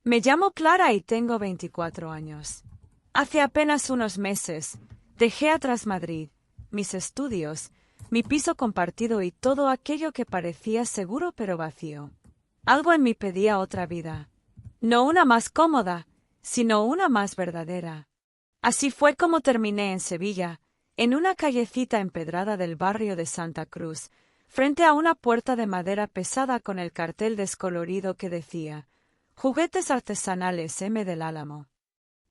Me llamo Clara y tengo 24 años. Hace apenas unos meses dejé atrás Madrid, mis estudios, mi piso compartido y todo aquello que parecía seguro pero vacío. Algo en mí pedía otra vida. No una más cómoda, sino una más verdadera. Así fue como terminé en Sevilla, en una callecita empedrada del barrio de Santa Cruz, frente a una puerta de madera pesada con el cartel descolorido que decía «Juguetes artesanales M. del Álamo».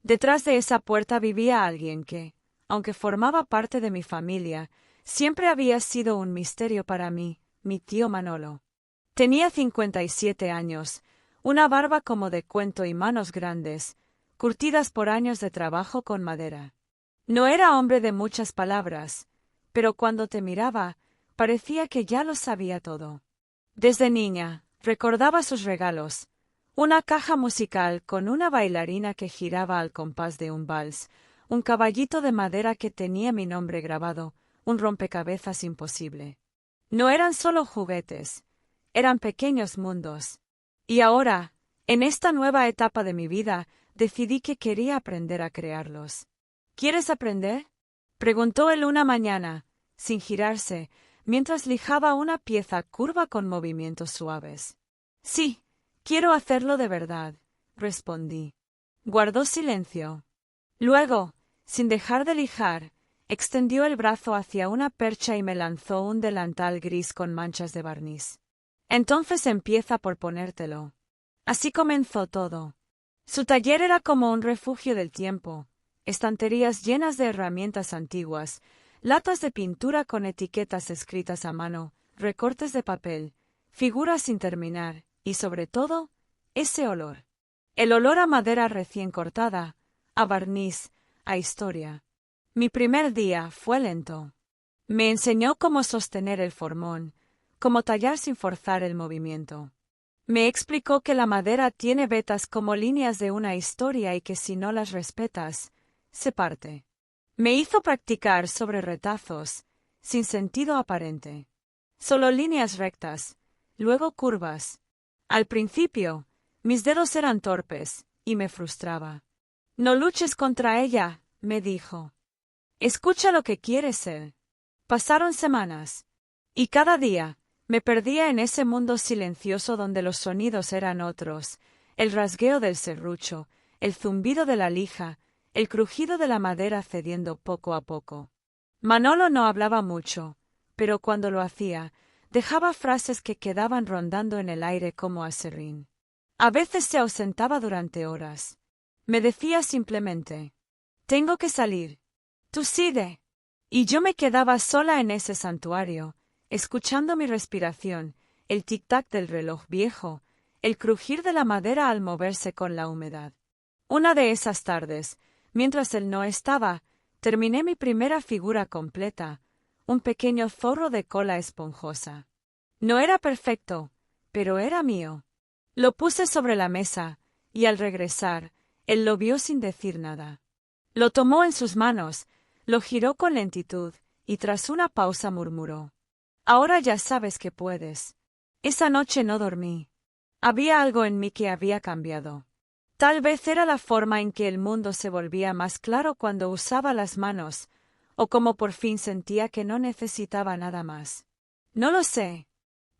Detrás de esa puerta vivía alguien que, aunque formaba parte de mi familia, siempre había sido un misterio para mí, mi tío Manolo. Tenía 57 años, una barba como de cuento y manos grandes, curtidas por años de trabajo con madera. No era hombre de muchas palabras, pero cuando te miraba, parecía que ya lo sabía todo. Desde niña, recordaba sus regalos: una caja musical con una bailarina que giraba al compás de un vals, un caballito de madera que tenía mi nombre grabado, un rompecabezas imposible. No eran solo juguetes, eran pequeños mundos. Y ahora, en esta nueva etapa de mi vida, decidí que quería aprender a crearlos. ¿Quieres aprender?, preguntó él una mañana, sin girarse, mientras lijaba una pieza curva con movimientos suaves. Sí, quiero hacerlo de verdad, respondí. Guardó silencio. Luego, sin dejar de lijar, extendió el brazo hacia una percha y me lanzó un delantal gris con manchas de barniz. Entonces empieza por ponértelo. Así comenzó todo. Su taller era como un refugio del tiempo, estanterías llenas de herramientas antiguas, latas de pintura con etiquetas escritas a mano, recortes de papel, figuras sin terminar, y sobre todo, ese olor. El olor a madera recién cortada, a barniz, a historia. Mi primer día fue lento. Me enseñó cómo sostener el formón, cómo tallar sin forzar el movimiento. Me explicó que la madera tiene vetas como líneas de una historia y que si no las respetas, se parte. Me hizo practicar sobre retazos, sin sentido aparente. Solo líneas rectas, luego curvas. Al principio, mis dedos eran torpes, y me frustraba. No luches contra ella, me dijo. Escucha lo que quieres ser. Pasaron semanas, y cada día me perdía en ese mundo silencioso donde los sonidos eran otros: el rasgueo del serrucho, el zumbido de la lija, el crujido de la madera cediendo poco a poco. Manolo no hablaba mucho, pero cuando lo hacía, dejaba frases que quedaban rondando en el aire como aserrín. A veces se ausentaba durante horas. Me decía simplemente: «Tengo que salir. Tú sigue». Y yo me quedaba sola en ese santuario, escuchando mi respiración, el tic-tac del reloj viejo, el crujir de la madera al moverse con la humedad. Una de esas tardes, mientras él no estaba, terminé mi primera figura completa, un pequeño zorro de cola esponjosa. No era perfecto, pero era mío. Lo puse sobre la mesa, y al regresar, él lo vio sin decir nada. Lo tomó en sus manos, lo giró con lentitud, y tras una pausa murmuró: «Ahora ya sabes que puedes». Esa noche no dormí. Había algo en mí que había cambiado. Tal vez era la forma en que el mundo se volvía más claro cuando usaba las manos, o como por fin sentía que no necesitaba nada más. No lo sé.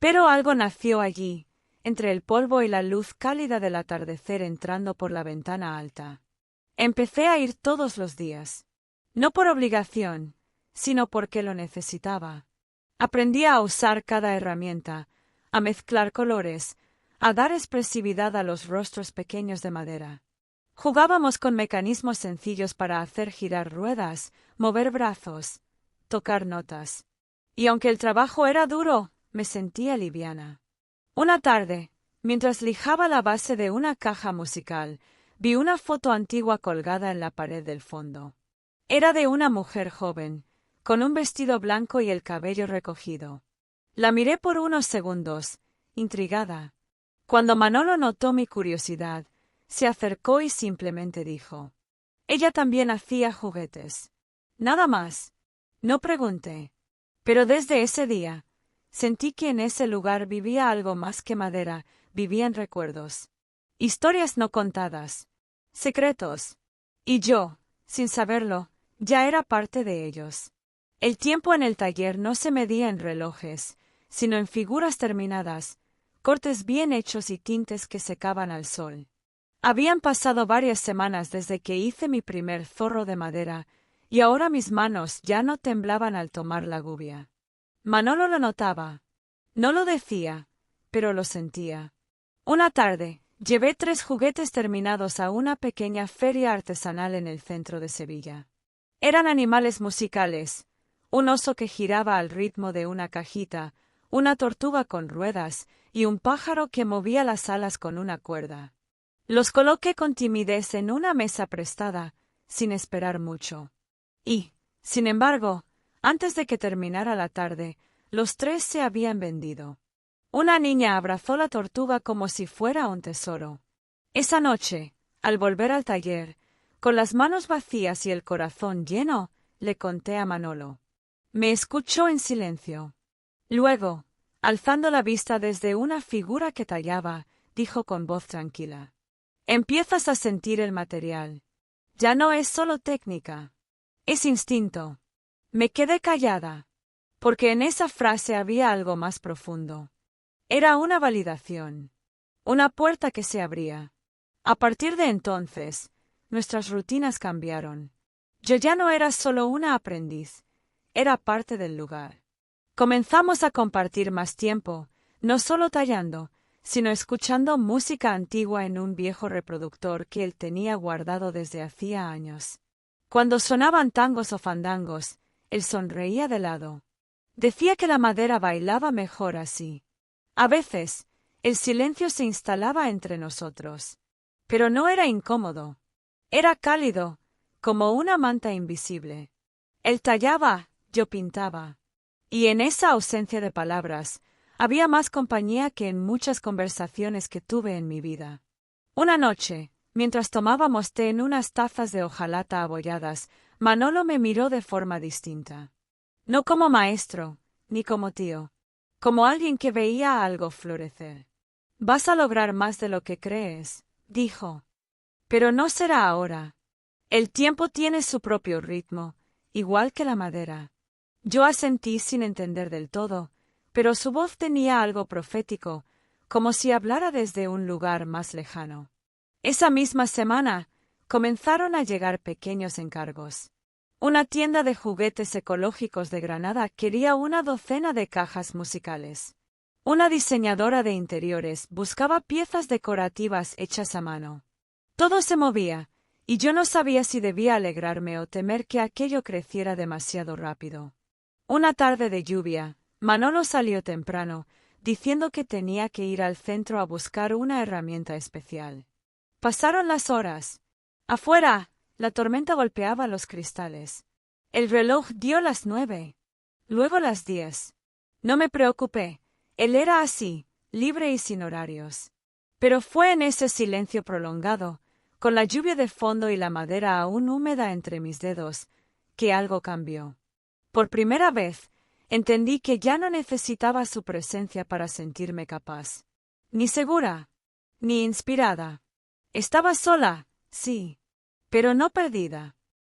Pero algo nació allí, entre el polvo y la luz cálida del atardecer entrando por la ventana alta. Empecé a ir todos los días. No por obligación, sino porque lo necesitaba. Aprendí a usar cada herramienta, a mezclar colores, a dar expresividad a los rostros pequeños de madera. Jugábamos con mecanismos sencillos para hacer girar ruedas, mover brazos, tocar notas. Y aunque el trabajo era duro, me sentía liviana. Una tarde, mientras lijaba la base de una caja musical, vi una foto antigua colgada en la pared del fondo. Era de una mujer joven, con un vestido blanco y el cabello recogido. La miré por unos segundos, intrigada. Cuando Manolo notó mi curiosidad, se acercó y simplemente dijo: «Ella también hacía juguetes». Nada más. No pregunté. Pero desde ese día, sentí que en ese lugar vivía algo más que madera, vivían recuerdos. Historias no contadas. Secretos. Y yo, sin saberlo, ya era parte de ellos. El tiempo en el taller no se medía en relojes, sino en figuras terminadas, cortes bien hechos y tintes que secaban al sol. Habían pasado varias semanas desde que hice mi primer zorro de madera, y ahora mis manos ya no temblaban al tomar la gubia. Manolo lo notaba. No lo decía, pero lo sentía. Una tarde, llevé 3 juguetes terminados a una pequeña feria artesanal en el centro de Sevilla. Eran animales musicales, un oso que giraba al ritmo de una cajita, una tortuga con ruedas y un pájaro que movía las alas con una cuerda. Los coloqué con timidez en una mesa prestada, sin esperar mucho. Y, sin embargo, antes de que terminara la tarde, los 3 se habían vendido. Una niña abrazó la tortuga como si fuera un tesoro. Esa noche, al volver al taller, con las manos vacías y el corazón lleno, le conté a Manolo. Me escuchó en silencio. Luego, alzando la vista desde una figura que tallaba, dijo con voz tranquila: «Empiezas a sentir el material. Ya no es solo técnica. Es instinto». Me quedé callada, porque en esa frase había algo más profundo. Era una validación, una puerta que se abría. A partir de entonces, nuestras rutinas cambiaron. Yo ya no era solo una aprendiz, era parte del lugar. Comenzamos a compartir más tiempo, no solo tallando, sino escuchando música antigua en un viejo reproductor que él tenía guardado desde hacía años. Cuando sonaban tangos o fandangos, él sonreía de lado. Decía que la madera bailaba mejor así. A veces, el silencio se instalaba entre nosotros. Pero no era incómodo. Era cálido, como una manta invisible. Él tallaba, yo pintaba. Y en esa ausencia de palabras, había más compañía que en muchas conversaciones que tuve en mi vida. Una noche, mientras tomábamos té en unas tazas de hojalata abolladas, Manolo me miró de forma distinta. No como maestro, ni como tío. Como alguien que veía algo florecer. «Vas a lograr más de lo que crees», dijo. «Pero no será ahora. El tiempo tiene su propio ritmo, igual que la madera». Yo asentí sin entender del todo, pero su voz tenía algo profético, como si hablara desde un lugar más lejano. Esa misma semana, comenzaron a llegar pequeños encargos. Una tienda de juguetes ecológicos de Granada quería una docena de cajas musicales. Una diseñadora de interiores buscaba piezas decorativas hechas a mano. Todo se movía, y yo no sabía si debía alegrarme o temer que aquello creciera demasiado rápido. Una tarde de lluvia, Manolo salió temprano, diciendo que tenía que ir al centro a buscar una herramienta especial. Pasaron las horas. Afuera, la tormenta golpeaba los cristales. El reloj dio las 9. Luego las 10. No me preocupé. Él era así, libre y sin horarios. Pero fue en ese silencio prolongado, con la lluvia de fondo y la madera aún húmeda entre mis dedos, que algo cambió. Por primera vez, entendí que ya no necesitaba su presencia para sentirme capaz. Ni segura, ni inspirada. Estaba sola, sí, pero no perdida.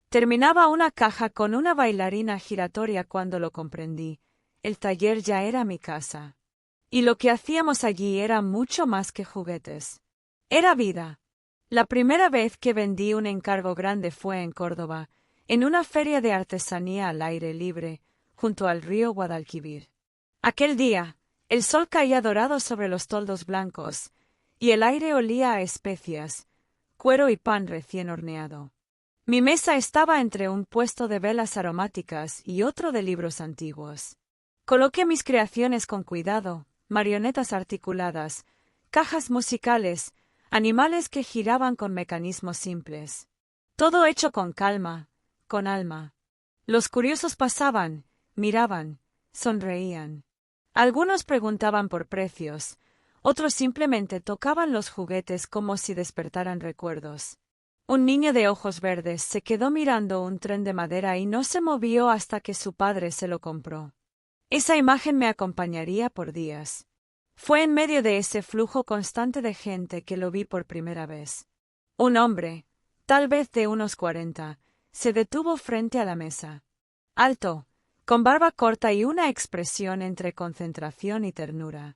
Terminaba una caja con una bailarina giratoria cuando lo comprendí. El taller ya era mi casa. Y lo que hacíamos allí era mucho más que juguetes. Era vida. La primera vez que vendí un encargo grande fue en Córdoba, en una feria de artesanía al aire libre, junto al río Guadalquivir. Aquel día, el sol caía dorado sobre los toldos blancos, y el aire olía a especias, cuero y pan recién horneado. Mi mesa estaba entre un puesto de velas aromáticas y otro de libros antiguos. Coloqué mis creaciones con cuidado, marionetas articuladas, cajas musicales, animales que giraban con mecanismos simples. Todo hecho con calma, con alma. Los curiosos pasaban, miraban, sonreían. Algunos preguntaban por precios, otros simplemente tocaban los juguetes como si despertaran recuerdos. Un niño de ojos verdes se quedó mirando un tren de madera y no se movió hasta que su padre se lo compró. Esa imagen me acompañaría por días. Fue en medio de ese flujo constante de gente que lo vi por primera vez. Un hombre, tal vez de unos 40, se detuvo frente a la mesa. Alto, con barba corta y una expresión entre concentración y ternura.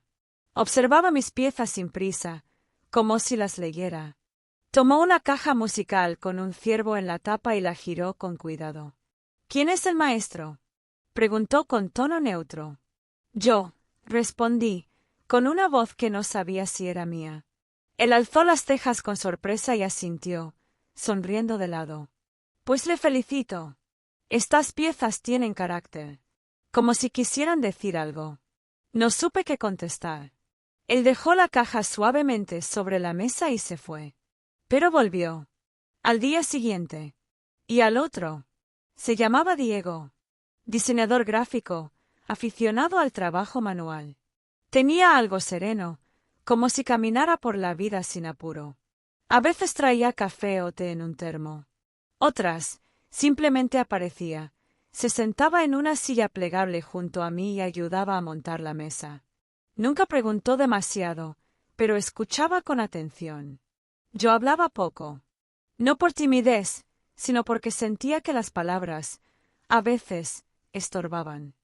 Observaba mis piezas sin prisa, como si las leyera. Tomó una caja musical con un ciervo en la tapa y la giró con cuidado. —¿Quién es el maestro? —preguntó con tono neutro. —Yo —respondí, con una voz que no sabía si era mía. Él alzó las cejas con sorpresa y asintió, sonriendo de lado. —Pues le felicito. Estas piezas tienen carácter. Como si quisieran decir algo. No supe qué contestar. Él dejó la caja suavemente sobre la mesa y se fue. Pero volvió. Al día siguiente. Y al otro. Se llamaba Diego. Diseñador gráfico, aficionado al trabajo manual. Tenía algo sereno, como si caminara por la vida sin apuro. A veces traía café o té en un termo. Otras, simplemente aparecía, se sentaba en una silla plegable junto a mí y ayudaba a montar la mesa. Nunca preguntó demasiado, pero escuchaba con atención. Yo hablaba poco. No por timidez, sino porque sentía que las palabras, a veces, estorbaban.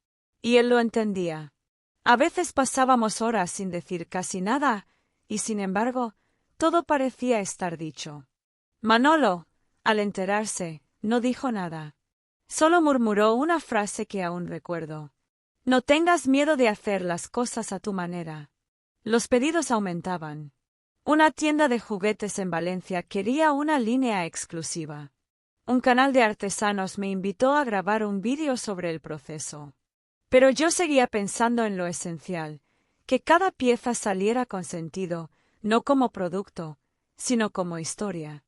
Y él lo entendía. A veces pasábamos horas sin decir casi nada, y sin embargo, todo parecía estar dicho. Manolo, al enterarse, no dijo nada. Solo murmuró una frase que aún recuerdo. No tengas miedo de hacer las cosas a tu manera. Los pedidos aumentaban. Una tienda de juguetes en Valencia quería una línea exclusiva. Un canal de artesanos me invitó a grabar un vídeo sobre el proceso. Pero yo seguía pensando en lo esencial, que cada pieza saliera con sentido, no como producto, sino como historia.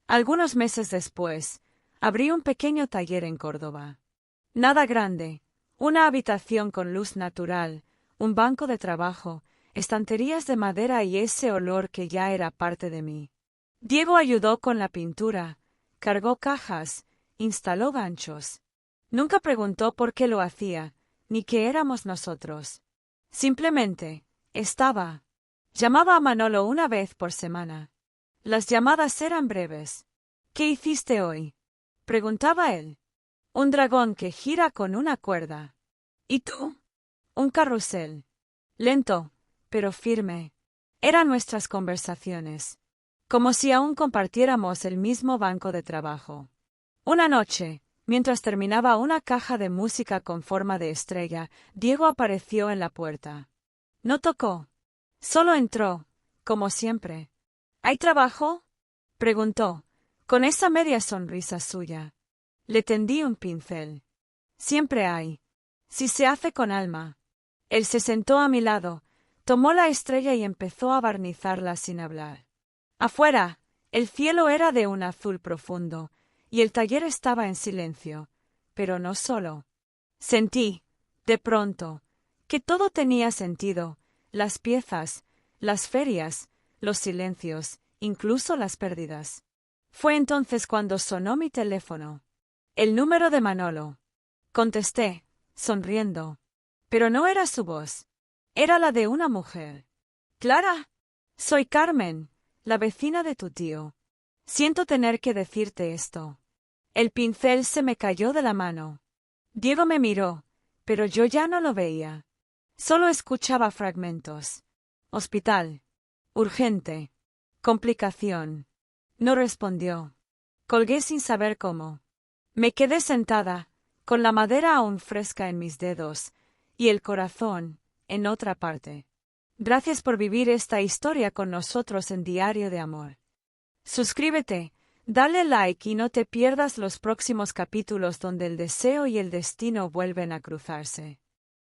Algunos meses después, abrí un pequeño taller en Córdoba. Nada grande, una habitación con luz natural, un banco de trabajo, estanterías de madera y ese olor que ya era parte de mí. Diego ayudó con la pintura, cargó cajas, instaló ganchos. Nunca preguntó por qué lo hacía, ni qué éramos nosotros. Simplemente, estaba. Llamaba a Manolo una vez por semana. Las llamadas eran breves. —¿Qué hiciste hoy? —preguntaba él. —Un dragón que gira con una cuerda. —¿Y tú? —Un carrusel. Lento, pero firme. Eran nuestras conversaciones. Como si aún compartiéramos el mismo banco de trabajo. Una noche, mientras terminaba una caja de música con forma de estrella, Diego apareció en la puerta. No tocó. Solo entró, como siempre. —¿Hay trabajo? —preguntó, con esa media sonrisa suya. Le tendí un pincel. —Siempre hay. Si se hace con alma. Él se sentó a mi lado, tomó la estrella y empezó a barnizarla sin hablar. Afuera, el cielo era de un azul profundo, y el taller estaba en silencio, pero no solo. Sentí, de pronto, que todo tenía sentido, las piezas, las ferias, los silencios, incluso las pérdidas. Fue entonces cuando sonó mi teléfono. El número de Manolo. Contesté, sonriendo. Pero no era su voz. Era la de una mujer. —Clara, soy Carmen, la vecina de tu tío. Siento tener que decirte esto. El pincel se me cayó de la mano. Diego me miró, pero yo ya no lo veía. Solo escuchaba fragmentos. Hospital. Urgente. Complicación. No respondió. Colgué sin saber cómo. Me quedé sentada, con la madera aún fresca en mis dedos, y el corazón, en otra parte. Gracias por vivir esta historia con nosotros en Diario de Amor. Suscríbete, dale like y no te pierdas los próximos capítulos donde el deseo y el destino vuelven a cruzarse.